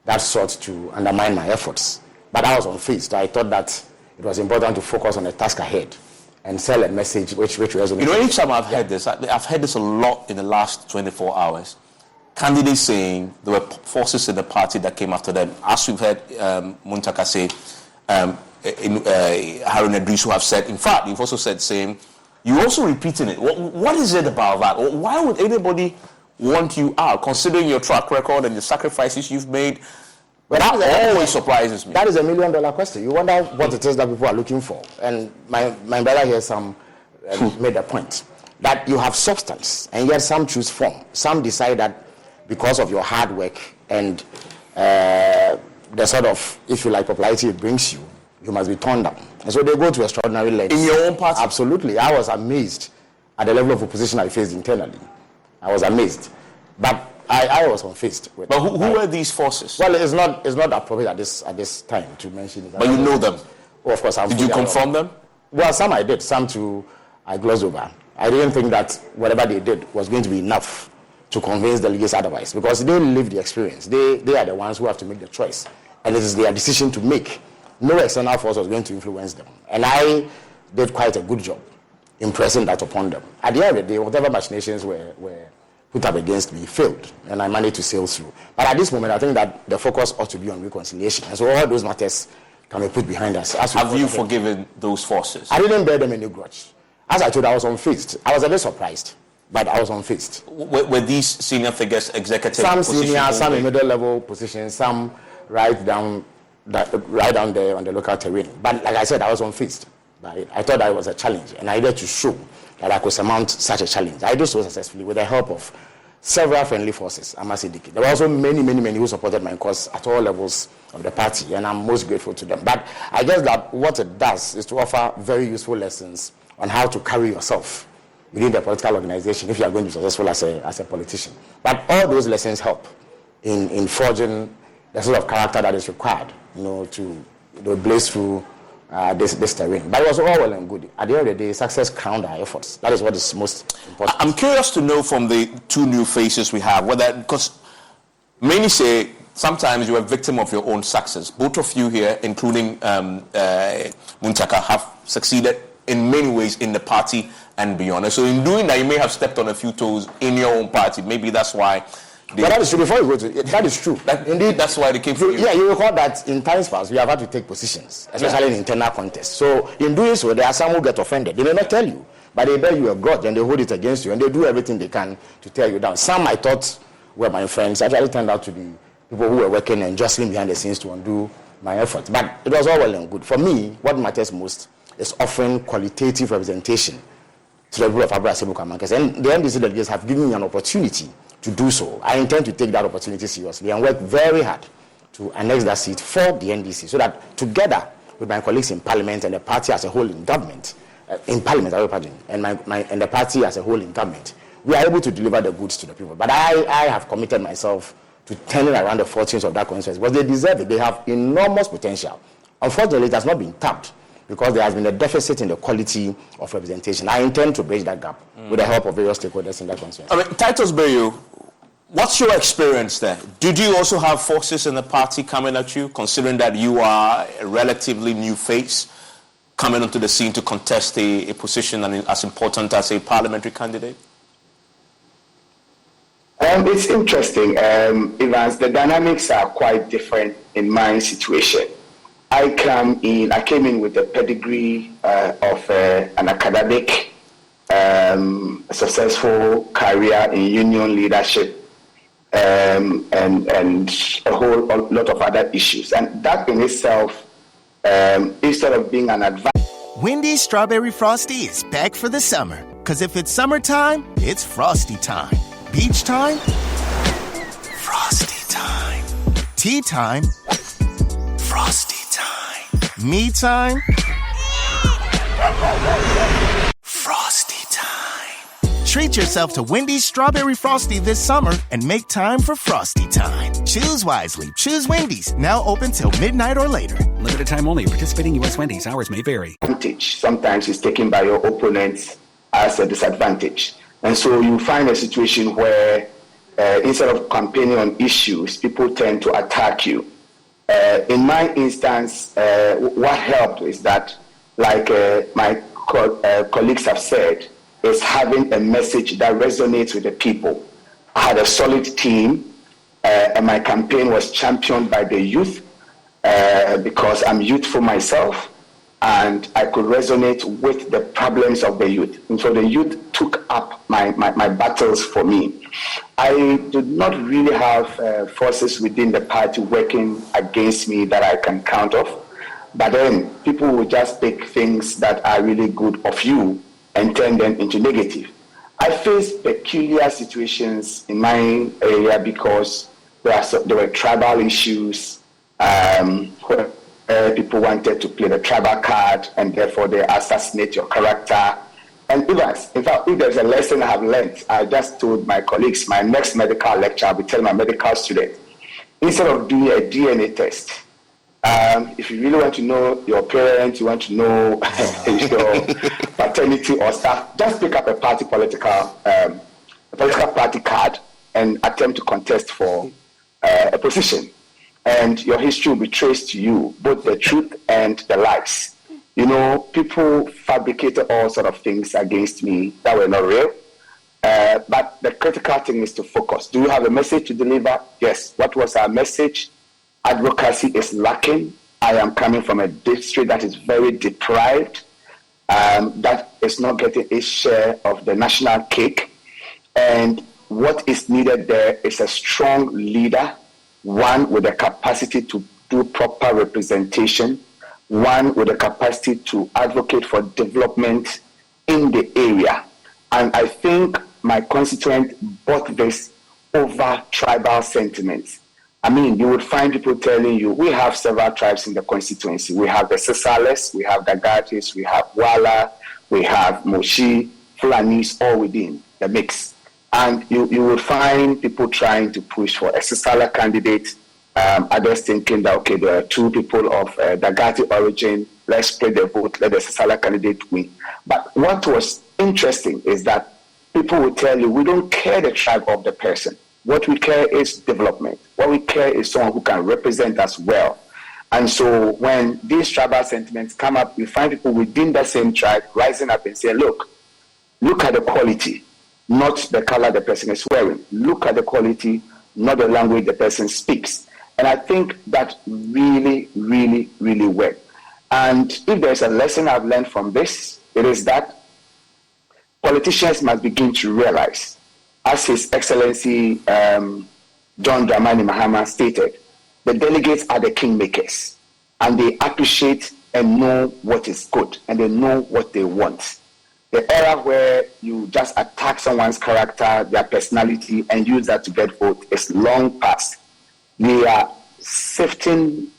that sought to undermine my efforts. But I was unfazed. I thought that it was important to focus on the task ahead and sell a message which resonated. Each time I've heard this, I've heard this a lot in the last 24 hours. Candidates saying there were forces in the party that came after them. As we've heard Muntaka say, Haruna Idrisu have said, in fact, you've also said saying, you're also repeating it. What is it about that? Why would anybody want you out, considering your track record and the sacrifices you've made? Well, that always surprises me. That is $1 million question. You wonder what it is that people are looking for. And my brother here, Sam, made a point that you have substance, and yet some choose form. Some decide that because of your hard work and the sort of, if you like, popularity it brings you, you must be torn down. And so they go to extraordinary lengths. In your own party? Absolutely. I was amazed at the level of opposition I faced internally. I was amazed. But I was unfazed. But who were these forces? Well, it's not appropriate at this time to mention it. But you know them? Oh, of course. Did you confront them? Well, some I did. Some too I glossed over. I didn't think that whatever they did was going to be enough to convince delegates otherwise, because they live the experience. They are the ones who have to make the choice. And it is their decision to make. No external force was going to influence them. And I did quite a good job impressing that upon them. At the end of the day, whatever machinations were put up against me failed, and I managed to sail through. But at this moment, I think that the focus ought to be on reconciliation. And so all those matters can be put behind us. Have you forgiven those forces? I didn't bear them any grudge. As I told you, I was unfazed. I was a bit surprised, but I was unfazed. Were these senior figures executive Some positions? Senior, some in middle level positions, some right down there on the local terrain. But like I said, I was unfazed. I thought that was a challenge, and I needed to show that I could surmount such a challenge. I did so successfully with the help of several friendly forces, I must indicate. There were also many who supported my cause at all levels of the party, and I'm most grateful to them. But I guess that what it does is to offer very useful lessons on how to carry yourself within the political organization if you are going to be successful as a politician. But all those lessons help in forging the sort of character that is required, to blaze through this terrain. But it was all well and good. At the end of the day, success crowned our efforts. That is what is most important. I'm curious to know from the two new faces we have, because many say sometimes you're a victim of your own success. Both of you here, including Muntaka, have succeeded in many ways in the party and beyond. And so in doing that, you may have stepped on a few toes in your own party. Maybe that's why. But that is true. Before you go to it, that is true. Indeed, that's why they came from you. Yeah, you recall that in times past, we have had to take positions, especially in internal contests. So in doing so, there are some who get offended. They may not tell you, but they bear you a grudge and they hold it against you, and they do everything they can to tear you down. Some I thought were my friends actually turned out to be people who were working and jostling behind the scenes to undo my efforts. But it was all well and good. For me, what matters most is offering qualitative representation to the people of Abra Sebuka Markets. And the NDC delegates have given me an opportunity to do so. I intend to take that opportunity seriously and work very hard to annex that seat for the NDC, so that together with my colleagues in Parliament and the party as a whole in government, and the party as a whole in government, we are able to deliver the goods to the people. But I have committed myself to turning around the fortunes of that constituency, because they deserve it. They have enormous potential. Unfortunately, it has not been tapped, because there has been a deficit in the quality of representation. I intend to bridge that gap with the help of various stakeholders in that constituency. I mean, Titus Bayo, what's your experience there? Did you also have forces in the party coming at you, considering that you are a relatively new face coming onto the scene to contest a position as important as a parliamentary candidate? It's interesting, Evans. The dynamics are quite different in my situation. I came in with a pedigree of an academic, successful career in union leadership, and a whole lot of other issues. And that in itself, instead of being an advantage. Wendy's Strawberry Frosty is back for the summer. Because if it's summertime, it's Frosty time. Beach time? Frosty time. Tea time? Frosty time. Me time? Frosty time. Treat yourself to Wendy's Strawberry Frosty this summer and make time for Frosty time. Choose wisely. Choose Wendy's. Now open till midnight or later. Limited time only. Participating U.S. Wendy's. Hours may vary. Sometimes is taken by your opponents as a disadvantage. And so you find a situation where instead of campaigning on issues, people tend to attack you. In my instance, what helped is that, like my colleagues have said, is having a message that resonates with the people. I had a solid team, and my campaign was championed by the youth because I'm youthful myself, and I could resonate with the problems of the youth. And so the youth took up my battles for me. I did not really have forces within the party working against me that I can count off. But then people will just take things that are really good of you and turn them into negative. I faced peculiar situations in my area because there were tribal issues where people wanted to play the tribal card and therefore they assassinate your character. And in fact, if there's a lesson I have learned, I just told my colleagues, my next medical lecture, I'll be telling my medical students, instead of doing a DNA test, if you really want to know your parents, you want to know your paternity or stuff, just pick up a political party card and attempt to contest for a position. And your history will be traced to you, both the truth and the lies. You know, people fabricated all sort of things against me that were not real. But the critical thing is to focus. Do you have a message to deliver? Yes. What was our message? Advocacy is lacking. I am coming from a district that is very deprived, that is not getting its share of the national cake. And what is needed there is a strong leader, one with the capacity to do proper representation, one with the capacity to advocate for development in the area. And I think my constituent bought this over tribal sentiments. I mean, you would find people telling you, we have several tribes in the constituency. We have the Sisales, we have the Gatis, we have Wala, we have Moshi, Fulanis, all within the mix. And you would find people trying to push for a Sisala candidate, others thinking that, okay, there are two people of Dagati origin, let's spread the vote, let the Sisala candidate win. But what was interesting is that people will tell you, we don't care the tribe of the person. What we care is development. What we care is someone who can represent us well. And so when these tribal sentiments come up, we find people within the same tribe rising up and say, look at the quality, not the color the person is wearing. Look at the quality, not the language the person speaks. And I think that really, really, really worked. And if there's a lesson I've learned from this, it is that politicians must begin to realize, as His Excellency John Dramani Mahama stated, the delegates are the kingmakers, and they appreciate and know what is good, and they know what they want. The era where you just attack someone's character, their personality, and use that to get vote is long past. They are sifting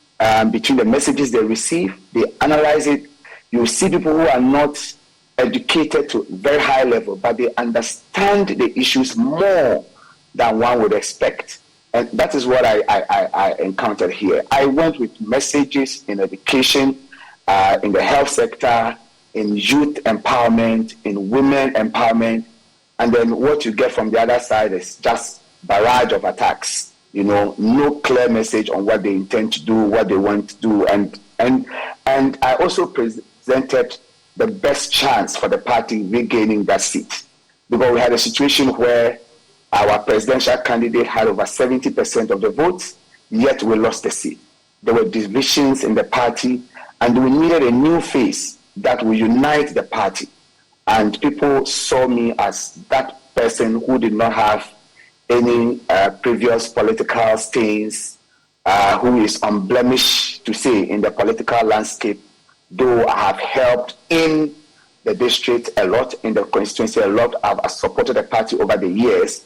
between the messages they receive, they analyze it. You see people who are not educated to very high level, but they understand the issues more than one would expect. And that is what I encountered here. I went with messages in education. in the health sector, in youth empowerment, in women empowerment. And then what you get from the other side is just barrage of attacks. No clear message on what they intend to do, what they want to do. And I also presented the best chance for the party regaining that seat. Because we had a situation where our presidential candidate had over 70% of the votes, yet we lost the seat. There were divisions in the party, and we needed a new face that will unite the party. And people saw me as that person who did not have any previous political stains, who is unblemished, to say, in the political landscape, though I have helped in the district a lot, in the constituency a lot. I've supported the party over the years.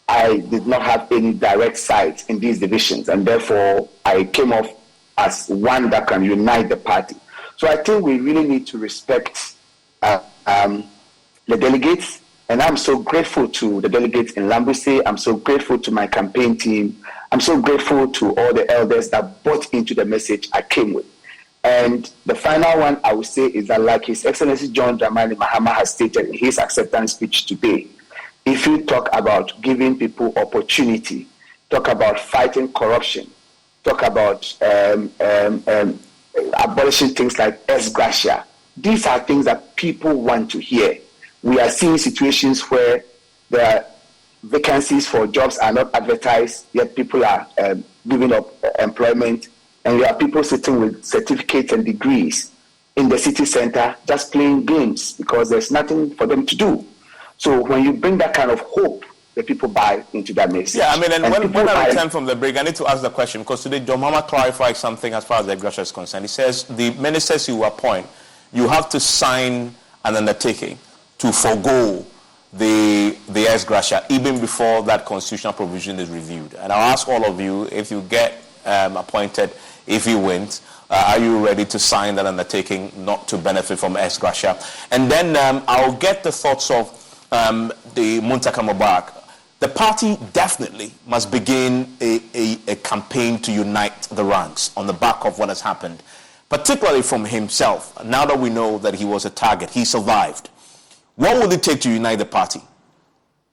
I did not have any direct sides in these divisions, and therefore I came off as one that can unite the party. So I think we really need to respect the delegates, and I'm so grateful to the delegates in Lambuse. I'm so grateful to my campaign team. I'm so grateful to all the elders that bought into the message I came with. And the final one I would say is that, like His Excellency John Dramani Mahama has stated in his acceptance speech today, if you talk about giving people opportunity, talk about fighting corruption, talk about abolishing things like ex gratia, these are things that people want to hear. We are seeing situations where there are vacancies for jobs are not advertised, yet people are giving up employment. And there are people sitting with certificates and degrees in the city center just playing games because there's nothing for them to do. So when you bring that kind of hope, the people buy into that message. Yeah, I mean, and when I return from the break, I need to ask the question, because today John Mahama clarified something as far as the Gratia is concerned. He says the ministers you appoint, you have to sign an undertaking to forego the ex gratia even before that constitutional provision is reviewed. And I'll ask all of you, if you get appointed, if you win, are you ready to sign that undertaking not to benefit from ex gratia? And then I'll get the thoughts of the Muntaka Mubarak. The party definitely must begin a campaign to unite the ranks on the back of what has happened, particularly from himself. Now that we know that he was a target, he survived. What will it take to unite the party?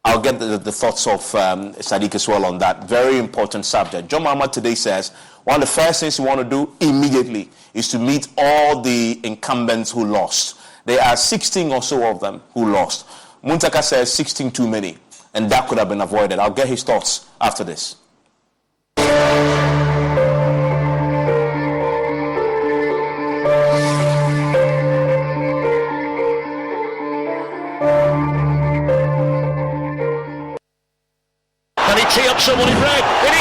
I'll get the thoughts of Sadiq as well on that very important subject. John Mahama today says one of the first things you want to do immediately is to meet all the incumbents who lost. There are 16 or so of them who lost. Muntaka says 16 too many, and that could have been avoided. I'll get his thoughts after this. Can he tee up someone in red?